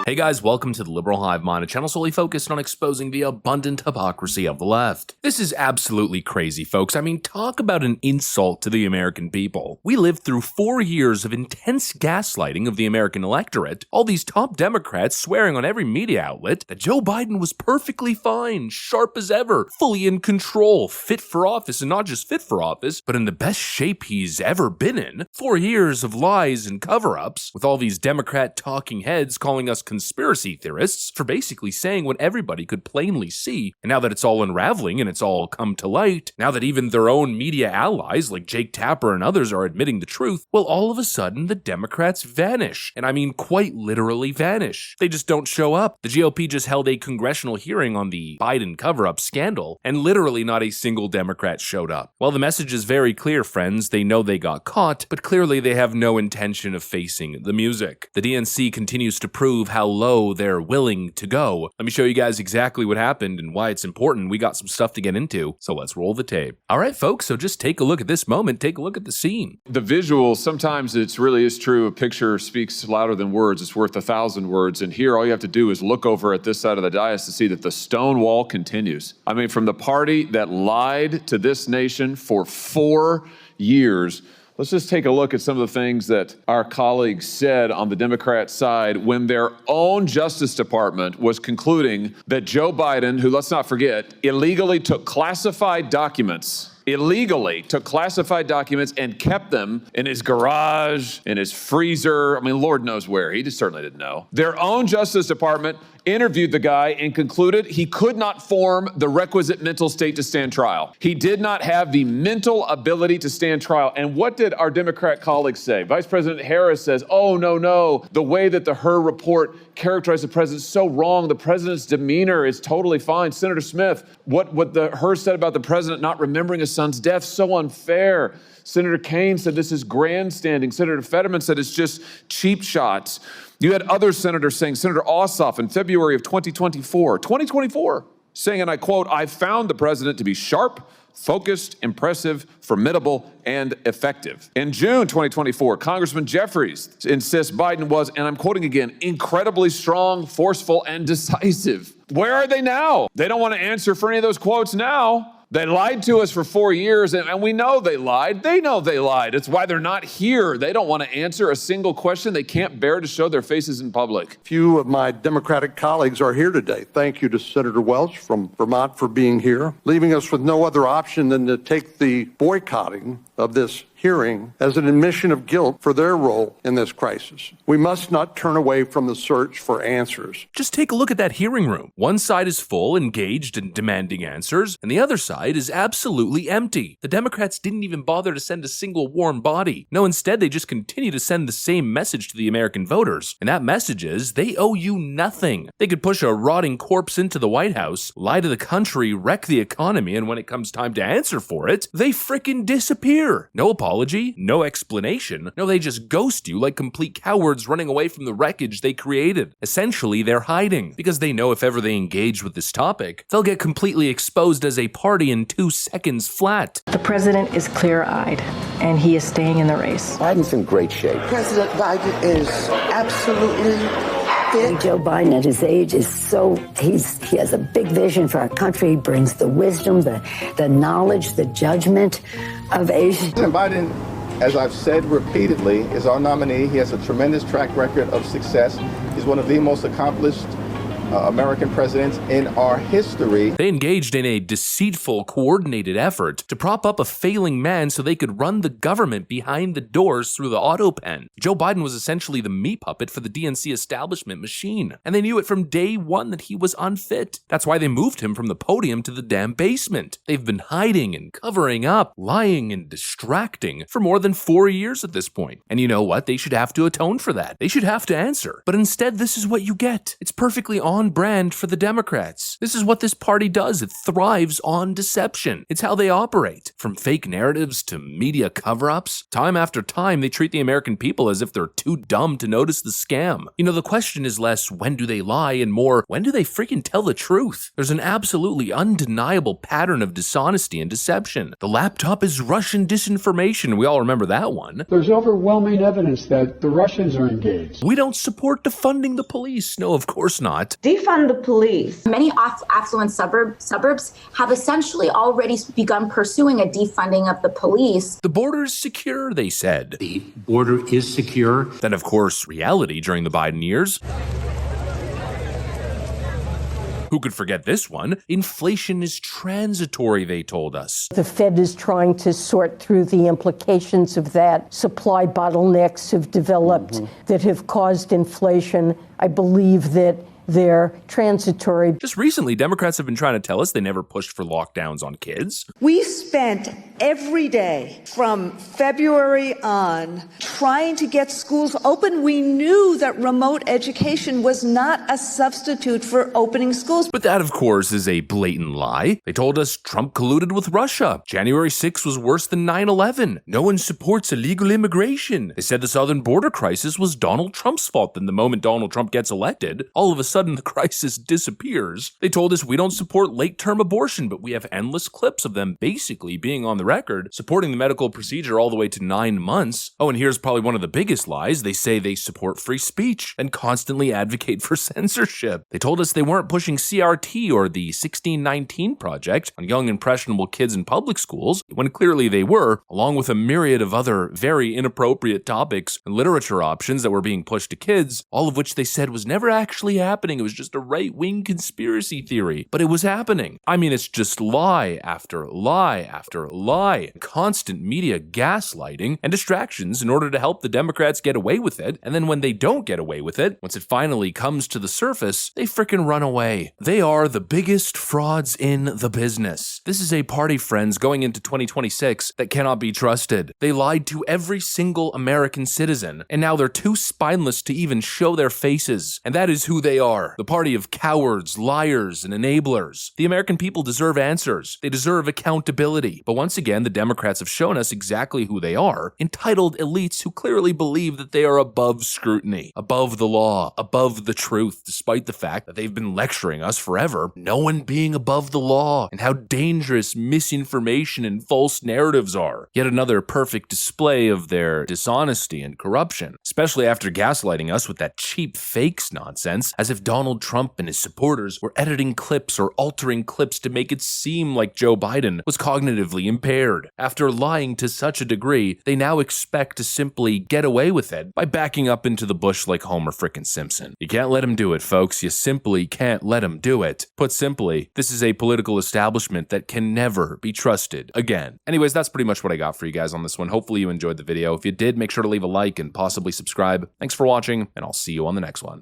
Hey guys, welcome to the Liberal Hive Mind, a channel solely focused on exposing the abundant hypocrisy of the left. This is absolutely crazy, folks. I mean, talk about an insult to the American people. We lived through 4 years of intense gaslighting of the American electorate, all these top Democrats swearing on every media outlet that Joe Biden was perfectly fine, sharp as ever, fully in control, fit for office, and not just fit for office, but in the best shape he's ever been in. 4 years of lies and cover-ups, with all these Democrat talking heads calling us conspiracy theorists for basically saying what everybody could plainly see. And now that it's all unraveling and it's all come to light, now that even their own media allies like Jake Tapper and others are admitting the truth, well, all of a sudden the Democrats vanish. And I mean quite literally vanish. They just don't show up. The GOP just held a congressional hearing on the Biden cover-up scandal, and literally not a single Democrat showed up. Well, the message is very clear, friends. They know they got caught, but clearly they have no intention of facing the music. The DNC continues to prove how low they're willing to go. Let me show you guys exactly what happened and why it's important. We got some stuff to get into, so let's roll the tape. All right, folks, so just take a look at this moment. Take a look at the scene. The visual, sometimes it really is true. A picture speaks louder than words. It's worth 1,000 words. And here, all you have to do is look over at this side of the dais to see that the stone wall continues. I mean, from the party that lied to this nation for 4 years, let's just take a look at some of the things that our colleagues said on the Democrat side when their own Justice Department was concluding that Joe Biden, who, let's not forget, illegally took classified documents and kept them in his garage, in his freezer. I mean, Lord knows where. He just certainly didn't know. Their own Justice Department interviewed the guy and concluded he could not form the requisite mental state to stand trial. He did not have the mental ability to stand trial. And what did our Democrat colleagues say? Vice President Harris says, oh, no, the way that the Hur report characterized the president is so wrong. The president's demeanor is totally fine. Senator Smith, what the Hur said about the president not remembering his son's death, so unfair. Senator Kaine said this is grandstanding. Senator Fetterman said it's just cheap shots. You had other senators saying, Senator Ossoff in February of 2024, saying, and I quote, I found the president to be sharp, focused, impressive, formidable, and effective. In June 2024, Congressman Jeffries insists Biden was, and I'm quoting again, incredibly strong, forceful, and decisive. Where are they now? They don't want to answer for any of those quotes now. They lied to us for 4 years, and we know they lied. They know they lied. It's why they're not here. They don't want to answer a single question. They can't bear to show their faces in public. Few of my Democratic colleagues are here today. Thank you to Senator Welch from Vermont for being here, leaving us with no other option than to take the boycotting of this hearing as an admission of guilt for their role in this crisis. We must not turn away from the search for answers. Just take a look at that hearing room. One side is full, engaged, and demanding answers, and the other side is absolutely empty. The Democrats didn't even bother to send a single warm body. No, instead, they just continue to send the same message to the American voters, and that message is they owe you nothing. They could push a rotting corpse into the White House, lie to the country, wreck the economy, and when it comes time to answer for it, they frickin' disappear. No apology, no explanation. No, they just ghost you like complete cowards running away from the wreckage they created. Essentially, they're hiding because they know if ever they engage with this topic, they'll get completely exposed as a party in 2 seconds flat. The president is clear-eyed, and he is staying in the race. Biden's in great shape. President Biden is absolutely fit. Joe Biden at his age is he has a big vision for our country. He brings the wisdom, the knowledge, the judgment of age. President Biden, as I've said repeatedly, is our nominee. He has a tremendous track record of success. He's one of the most accomplished American presidents in our history. They engaged in a deceitful, coordinated effort to prop up a failing man so they could run the government behind the doors through the auto pen. Joe Biden was essentially the meat puppet for the DNC establishment machine, and they knew it from day one that he was unfit. That's why they moved him from the podium to the damn basement. They've been hiding and covering up, lying and distracting for more than 4 years at this point. And you know what? They should have to atone for that. They should have to answer. But instead, this is what you get. It's perfectly honest on brand for the Democrats. This is what this party does. It thrives on deception. It's how they operate. From fake narratives to media cover-ups, time after time they treat the American people as if they're too dumb to notice the scam. You know, the question is less when do they lie and more when do they freaking tell the truth? There's an absolutely undeniable pattern of dishonesty and deception. The laptop is Russian disinformation. We all remember that one. There's overwhelming evidence that the Russians are engaged. We don't support defunding the police. No, of course not. Defund the police. Many affluent suburbs have essentially already begun pursuing a defunding of the police. The border is secure, they said. The border is secure. Then, of course, reality during the Biden years. Who could forget this one? Inflation is transitory, they told us. The Fed is trying to sort through the implications of that. Supply bottlenecks have developed that have caused inflation. I believe that they're transitory. Just recently, Democrats have been trying to tell us they never pushed for lockdowns on kids. We spent every day from February on trying to get schools open. We knew that remote education was not a substitute for opening schools. But that, of course, is a blatant lie. They told us Trump colluded with Russia. January 6th was worse than 9/11. No one supports illegal immigration. They said the southern border crisis was Donald Trump's fault. Then the moment Donald Trump gets elected, all of a sudden the crisis disappears. They told us we don't support late-term abortion, but we have endless clips of them basically being on the record, supporting the medical procedure all the way to 9 months. Oh, and here's probably one of the biggest lies. They say they support free speech and constantly advocate for censorship. They told us they weren't pushing CRT or the 1619 Project on young impressionable kids in public schools, when clearly they were, along with a myriad of other very inappropriate topics and literature options that were being pushed to kids, all of which they said was never actually happening. It was just a right-wing conspiracy theory, but it was happening. I mean, it's just lie after lie after lie. Constant media gaslighting and distractions in order to help the Democrats get away with it, and then when they don't get away with it, once it finally comes to the surface, they frickin' run away. They are the biggest frauds in the business. This is a party, friends, going into 2026 that cannot be trusted. They lied to every single American citizen, and now they're too spineless to even show their faces, and that is who they are. The party of cowards, liars, and enablers. The American people deserve answers. They deserve accountability. But once again, the Democrats have shown us exactly who they are. Entitled elites who clearly believe that they are above scrutiny, above the law, above the truth, despite the fact that they've been lecturing us forever, no one being above the law, and how dangerous misinformation and false narratives are. Yet another perfect display of their dishonesty and corruption, especially after gaslighting us with that cheap fakes nonsense, as if Donald Trump and his supporters were editing clips or altering clips to make it seem like Joe Biden was cognitively impaired. After lying to such a degree, they now expect to simply get away with it by backing up into the bush like Homer frickin' Simpson. You can't let him do it, folks. You simply can't let him do it. Put simply, this is a political establishment that can never be trusted again. Anyways, that's pretty much what I got for you guys on this one. Hopefully you enjoyed the video. If you did, make sure to leave a like and possibly subscribe. Thanks for watching, and I'll see you on the next one.